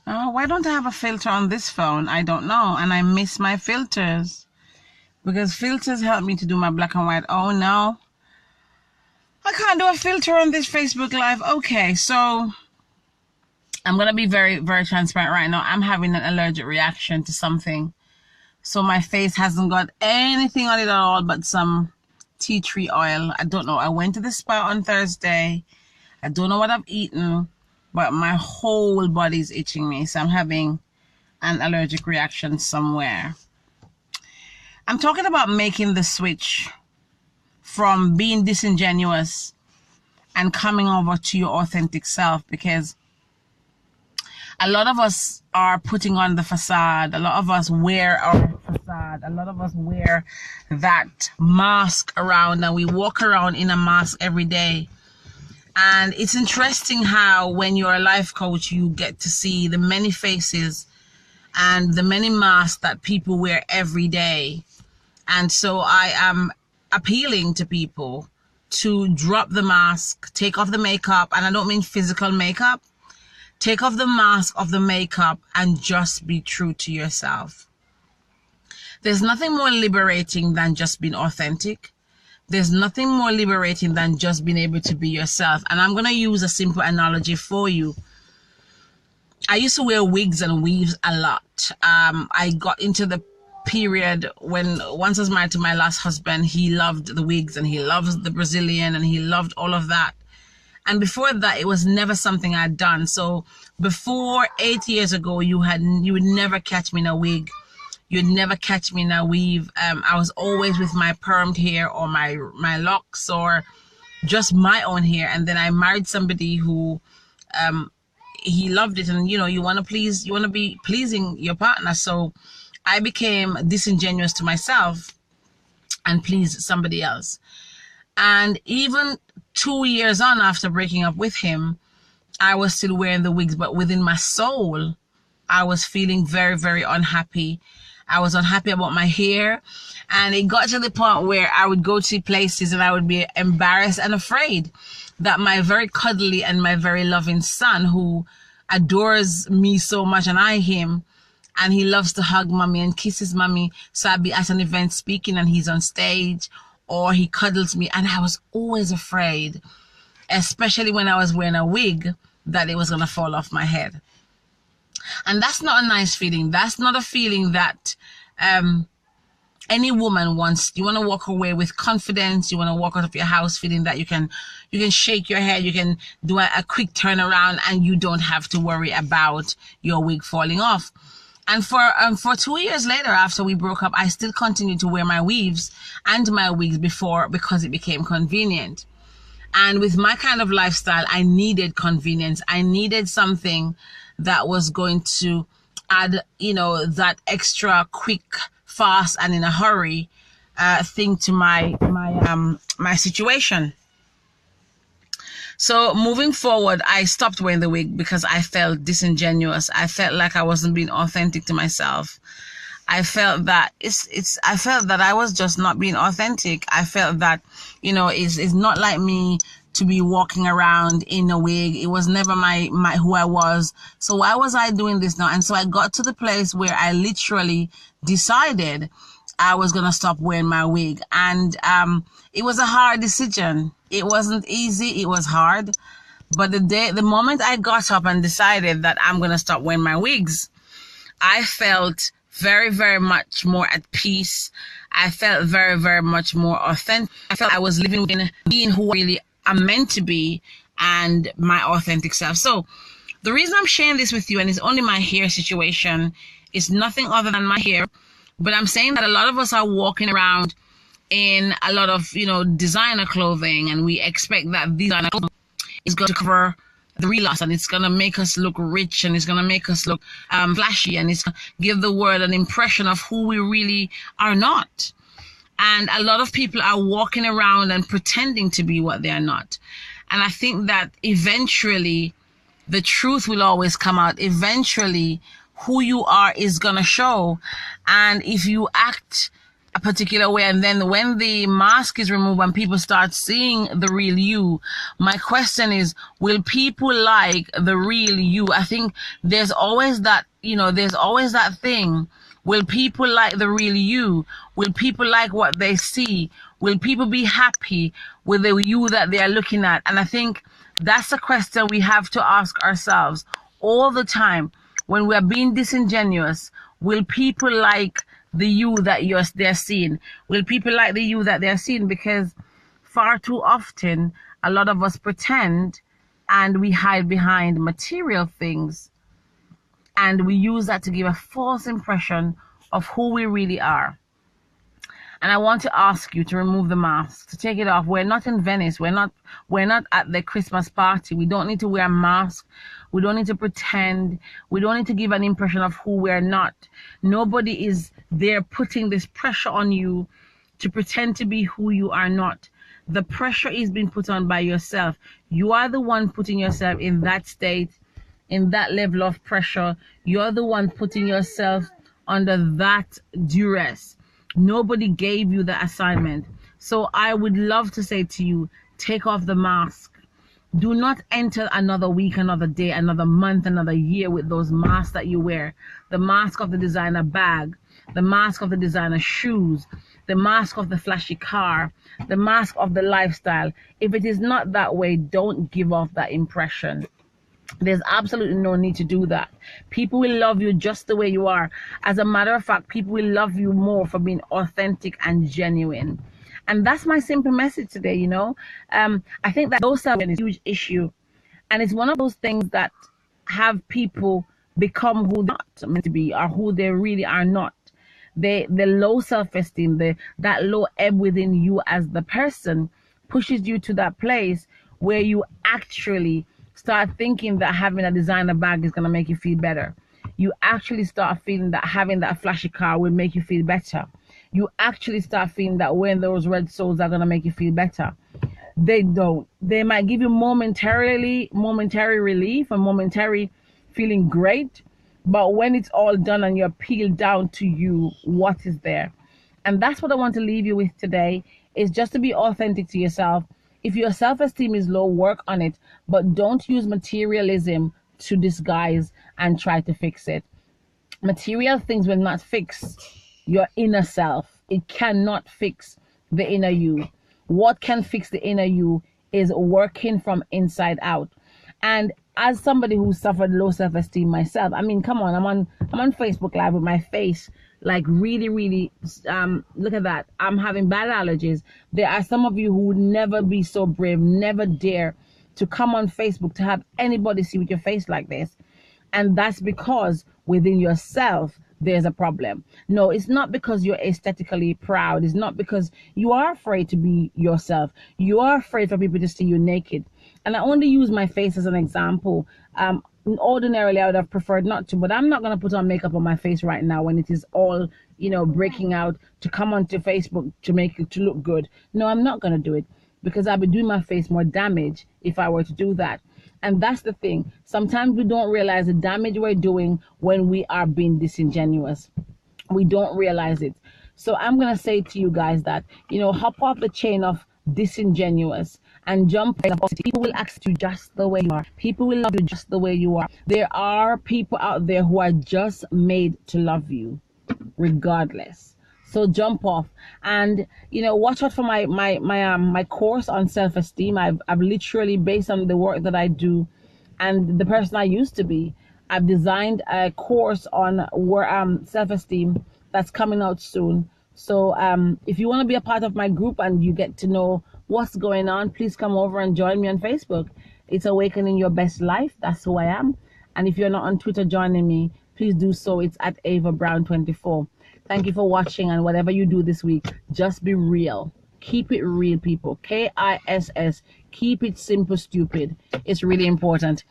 Why don't I have a filter on this phone? I don't know. And I miss my filters. Because filters help me to do my black and white. Oh, no. I can't do a filter on this Facebook Live. Okay, so I'm going to be very, very transparent right now. I'm having an allergic reaction to something. So my face hasn't got anything on it at all but some tea tree oil. I don't know. I went to the spa on Thursday. I don't know what I've eaten, but my whole body's itching me. So I'm having an allergic reaction somewhere. I'm talking about making the switch from being disingenuous and coming over to your authentic self, because a lot of us are putting on the facade. A lot of us wear our facade. A lot of us wear that mask around, and we walk around in a mask every day. And it's interesting how when you're a life coach, you get to see the many faces and the many masks that people wear every day. And so I am appealing to people to drop the mask, take off the makeup, and I don't mean physical makeup. Take off the mask of the makeup and just be true to yourself. There's nothing more liberating than just being authentic. There's nothing more liberating than just being able to be yourself. And I'm going to use a simple analogy for you. I used to wear wigs and weaves a lot. I got into the period when, once I was married to my last husband, he loved the wigs and he loves the Brazilian and he loved all of that. And before that, it was never something I'd done. So before 8 years ago, you would never catch me in a wig. You'd never catch me in a weave. I was always with my permed hair or my locks or just my own hair. And then I married somebody who, he loved it. And, you want to be pleasing your partner. So I became disingenuous to myself and pleased somebody else. And even 2 years on after breaking up with him, I was still wearing the wigs, but within my soul, I was feeling very, very unhappy. I was unhappy about my hair. And it got to the point where I would go to places and I would be embarrassed and afraid that my very cuddly and my very loving son, who adores me so much and I him, and he loves to hug mommy and kisses mommy. So I'd be at an event speaking and he's on stage, or he cuddles me. And I was always afraid, especially when I was wearing a wig, that it was going to fall off my head. And that's not a nice feeling. That's not a feeling that any woman wants. You want to walk away with confidence. You want to walk out of your house feeling that you can shake your head. You can do a quick turnaround and you don't have to worry about your wig falling off. And for 2 years later, after we broke up, I still continued to wear my weaves and my wigs because it became convenient. And with my kind of lifestyle, I needed convenience. I needed something that was going to add, that extra quick, fast, and in a hurry thing to my situation. So moving forward, I stopped wearing the wig because I felt disingenuous. I felt like I wasn't being authentic to myself. I felt that I felt that I was just not being authentic. I felt that, it's not like me to be walking around in a wig. It was never my who I was. So why was I doing this now? And so I got to the place where I literally decided I was going to stop wearing my wig. And it was a hard decision. It wasn't easy. It was hard. But the moment I got up and decided that I'm going to stop wearing my wigs, I felt very, very much more at peace. I felt very, very much more authentic. I felt I was living within being who I really am meant to be and my authentic self. So the reason I'm sharing this with you, and it's only my hair situation, is nothing other than my hair. But I'm saying that a lot of us are walking around in a lot of, designer clothing, and we expect that designer clothing is going to cover the real us, and it's going to make us look rich, and it's going to make us look flashy, and it's going to give the world an impression of who we really are not. And a lot of people are walking around and pretending to be what they are not. And I think that eventually the truth will always come out. Eventually who you are is going to show. And if you act a particular way, and then when the mask is removed and people start seeing the real you, my question is, will people like the real you? I think there's always that, there's always that thing. Will people like the real you? Will people like what they see? Will people be happy with the you that they are looking at? And I think that's a question we have to ask ourselves all the time when we are being disingenuous. Will people like the you that they're seeing? Will people like the you that they're seeing? Because far too often, a lot of us pretend and we hide behind material things, and we use that to give a false impression of who we really are. And I want to ask you to remove the mask, to take it off. We're not in Venice. We're not at the Christmas party. We don't need to wear a mask. We don't need to pretend. We don't need to give an impression of who we're not. Nobody is there putting this pressure on you to pretend to be who you are not. The pressure is being put on by yourself. You are the one putting yourself in that state, in that level of pressure. You're the one putting yourself under that duress. Nobody gave you the assignment. So I would love to say to you, take off the mask. Do not enter another week, another day, another month, another year with those masks that you wear. The mask of the designer bag, the mask of the designer shoes, the mask of the flashy car, the mask of the lifestyle. If it is not that way, don't give off that impression. There's absolutely no need to do that. People will love you just the way you are. As a matter of fact, people will love you more for being authentic and genuine. And that's my simple message today, I think that low self-esteem is a huge issue. And it's one of those things that have people become who they're not meant to be, or who they really are not. The low self-esteem, that low ebb within you as the person pushes you to that place where you actually start thinking that having a designer bag is going to make you feel better. You actually start feeling that having that flashy car will make you feel better. You actually start feeling that wearing those red soles are going to make you feel better. They don't. They might give you momentary relief and momentary feeling great, but when it's all done and you're peeled down to you, what is there? And that's what I want to leave you with today, is just to be authentic to yourself. If your self-esteem is low, work on it, but don't use materialism to disguise and try to fix it. Material things will not fix your inner self. It cannot fix the inner you. What can fix the inner you is working from inside out. And as somebody who suffered low self-esteem myself, I mean, come on, I'm on Facebook Live with my face like really, look at that. I'm having bad allergies. There are some of you who would never be so brave, never dare to come on Facebook to have anybody see with your face like this. And that's because within yourself, there's a problem. No, it's not because you're aesthetically proud. It's not because you are afraid to be yourself. You are afraid for people to see you naked. And I only use my face as an example. Ordinarily, I would have preferred not to, but I'm not going to put on makeup on my face right now when it is all, breaking out to come onto Facebook to make it to look good. No, I'm not going to do it, because I'll be doing my face more damage if I were to do that. And that's the thing. Sometimes we don't realize the damage we're doing when we are being disingenuous. We don't realize it. So I'm going to say to you guys that, hop off the chain of disingenuous and jump. People will accept you just the way you are. People will love you just the way you are. There are people out there who are just made to love you regardless. So jump off, and watch out for my course on self-esteem. I've literally, based on the work that I do and the person I used to be, I've designed a course on self-esteem that's coming out soon. So if you want to be a part of my group and you get to know what's going on, please come over and join me on Facebook. It's Awakening Your Best Life. That's who I am. And if you're not on Twitter joining me, please do so. It's at Ava Brown 24. Thank you for watching, and whatever you do this week, just be real. Keep it real, people. KISS. Keep it simple, stupid. It's really important.